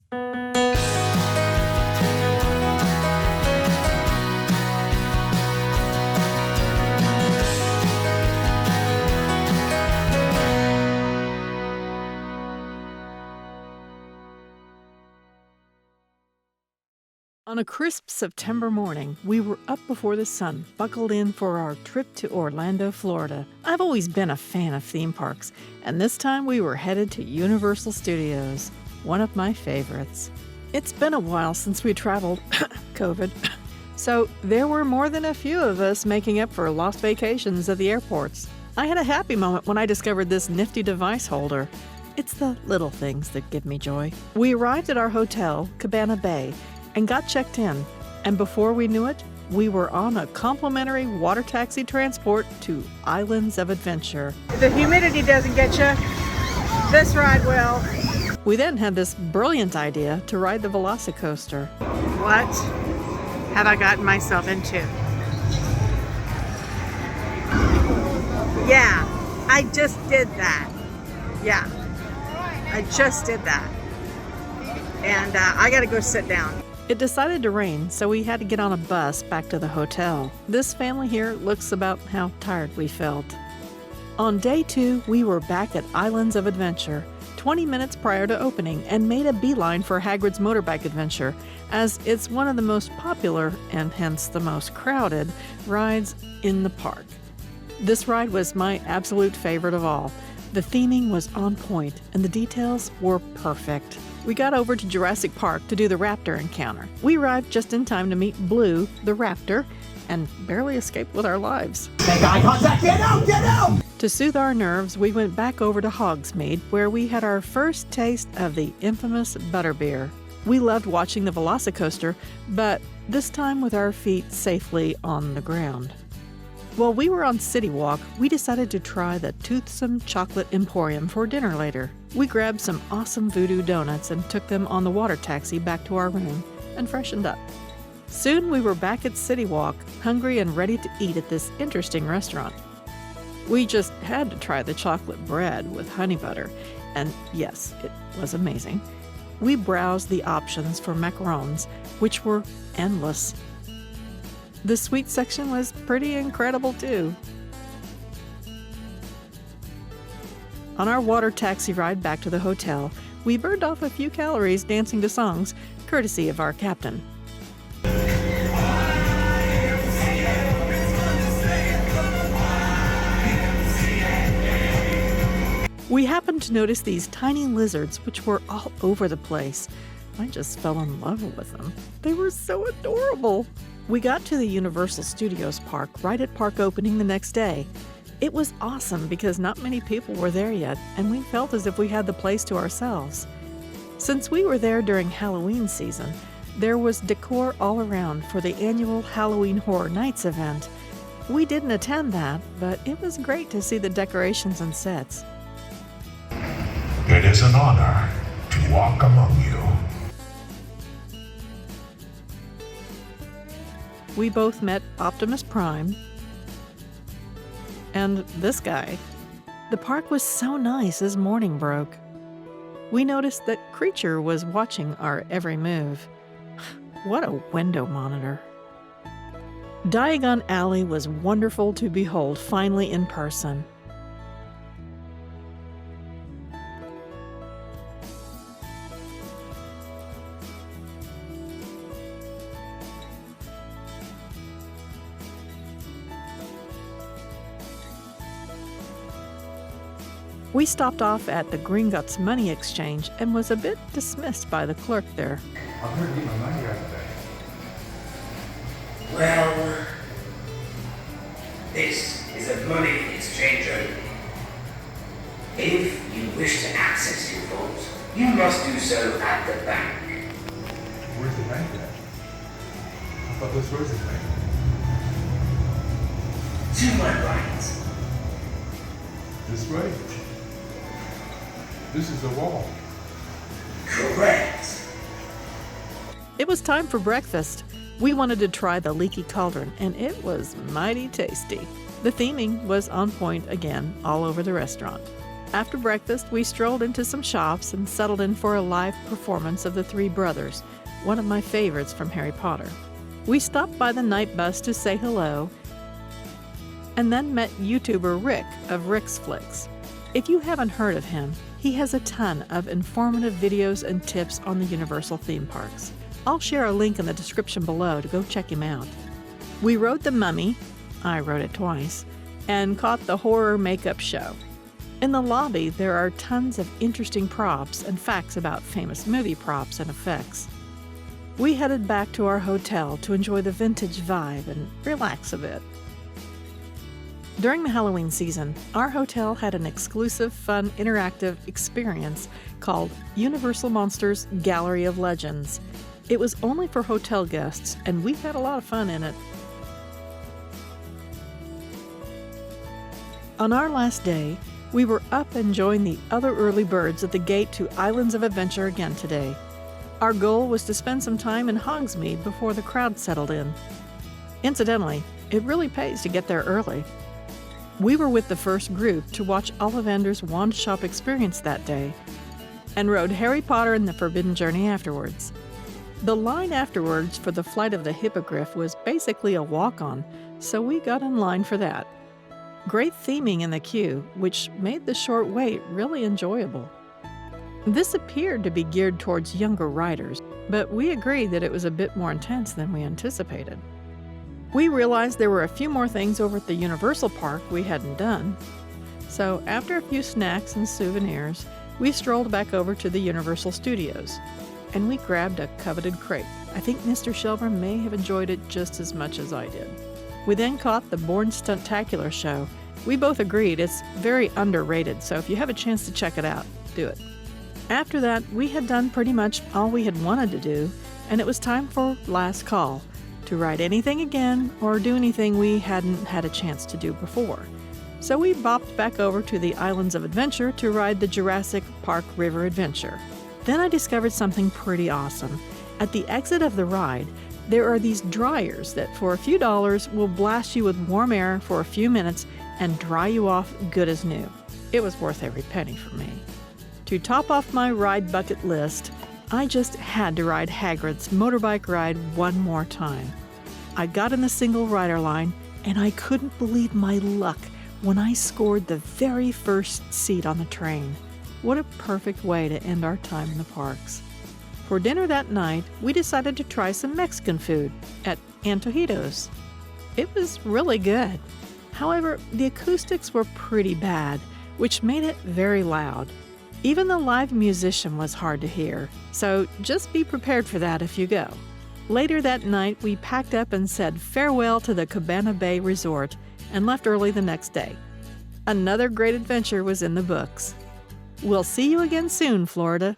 On a crisp September morning, we were up before the sun, buckled in for our trip to Orlando, Florida. I've always been a fan of theme parks, and this time we were headed to Universal Studios, one of my favorites. It's been a while since we traveled, COVID, so there were more than a few of us making up for lost vacations at the airports. I had a happy moment when I discovered this nifty device holder. It's the little things that give me joy. We arrived at our hotel, Cabana Bay, and got checked in. And before we knew it, we were on a complimentary water taxi transport to Islands of Adventure. If the humidity doesn't get you, this ride will. We then had this brilliant idea to ride the Velocicoaster. What have I gotten myself into? Yeah, I just did that. Yeah, I just did that. And I gotta go sit down. It decided to rain, so we had to get on a bus back to the hotel. This family here looks about how tired we felt. On day 2, we were back at Islands of Adventure, 20 minutes prior to opening, and made a beeline for Hagrid's Motorbike Adventure, as it's one of the most popular, and hence the most crowded, rides in the park. This ride was my absolute favorite of all. The theming was on point, and the details were perfect. We got over to Jurassic Park to do the raptor encounter. We arrived just in time to meet Blue, the raptor, and barely escaped with our lives. Make eye contact! Get out! Get out! To soothe our nerves, we went back over to Hogsmeade, where we had our first taste of the infamous butterbeer. We loved watching the Velocicoaster, but this time with our feet safely on the ground. While we were on City Walk, we decided to try the Toothsome Chocolate Emporium for dinner later. We grabbed some awesome voodoo donuts and took them on the water taxi back to our room and freshened up. Soon we were back at City Walk, hungry and ready to eat at this interesting restaurant. We just had to try the chocolate bread with honey butter, and yes, it was amazing. We browsed the options for macarons, which were endless. The sweet section was pretty incredible too. On our water taxi ride back to the hotel, we burned off a few calories dancing to songs, courtesy of our captain. We happened to notice these tiny lizards which were all over the place. I just fell in love with them. They were so adorable. We got to the Universal Studios park right at park opening the next day. It was awesome because not many people were there yet, and we felt as if we had the place to ourselves. Since we were there during Halloween season, there was decor all around for the annual Halloween Horror Nights event. We didn't attend that, but it was great to see the decorations and sets. It is an honor to walk among you. We both met Optimus Prime and this guy. The park was so nice as morning broke. We noticed that Creature was watching our every move. What a window monitor. Diagon Alley was wonderful to behold finally in person. We stopped off at the Gringotts Money Exchange and was a bit dismissed by the clerk there. I'm going to get my money out today. Well, this is a money exchange only. If you wish to access your vault, you must do so at the bank. Where's the bank at? I thought this was the bank. To my right. This way. This is the wall. Correct. It was time for breakfast. We wanted to try the leaky cauldron, and it was mighty tasty. The theming was on point again all over the restaurant. After breakfast, we strolled into some shops and settled in for a live performance of The Three Brothers, one of my favorites from Harry Potter. We stopped by the night bus to say hello and then met YouTuber Rick of Rick's Flicks. If you haven't heard of him, he has a ton of informative videos and tips on the Universal theme parks. I'll share a link in the description below to go check him out. We rode the Mummy, I rode it twice, and caught the horror makeup show. In the lobby, there are tons of interesting props and facts about famous movie props and effects. We headed back to our hotel to enjoy the vintage vibe and relax a bit. During the Halloween season, our hotel had an exclusive, fun, interactive experience called Universal Monsters Gallery of Legends. It was only for hotel guests, and we had a lot of fun in it. On our last day, we were up and joined the other early birds at the gate to Islands of Adventure again today. Our goal was to spend some time in Hogsmeade before the crowd settled in. Incidentally, it really pays to get there early. We were with the first group to watch Ollivander's Wand Shop experience that day and rode Harry Potter and the Forbidden Journey afterwards. The line afterwards for the Flight of the Hippogriff was basically a walk-on, so we got in line for that. Great theming in the queue, which made the short wait really enjoyable. This appeared to be geared towards younger riders, but we agreed that it was a bit more intense than we anticipated. We realized there were a few more things over at the Universal Park we hadn't done. So after a few snacks and souvenirs, we strolled back over to the Universal Studios, and we grabbed a coveted crepe. I think Mr. Shelburne may have enjoyed it just as much as I did. We then caught the Bourne Stuntacular show. We both agreed it's very underrated, so if you have a chance to check it out, do it. After that, we had done pretty much all we had wanted to do, and it was time for last call, to ride anything again or do anything we hadn't had a chance to do before. So we bopped back over to the Islands of Adventure to ride the Jurassic Park River Adventure. Then I discovered something pretty awesome. At the exit of the ride, there are these dryers that for a few dollars will blast you with warm air for a few minutes and dry you off good as new. It was worth every penny for me. To top off my ride bucket list, I just had to ride Hagrid's motorbike ride one more time. I got in the single rider line, and I couldn't believe my luck when I scored the very first seat on the train. What a perfect way to end our time in the parks. For dinner that night, we decided to try some Mexican food at Antojitos. It was really good. However, the acoustics were pretty bad, which made it very loud. Even the live musician was hard to hear, so just be prepared for that if you go. Later that night, we packed up and said farewell to the Cabana Bay Resort and left early the next day. Another great adventure was in the books. We'll see you again soon, Florida.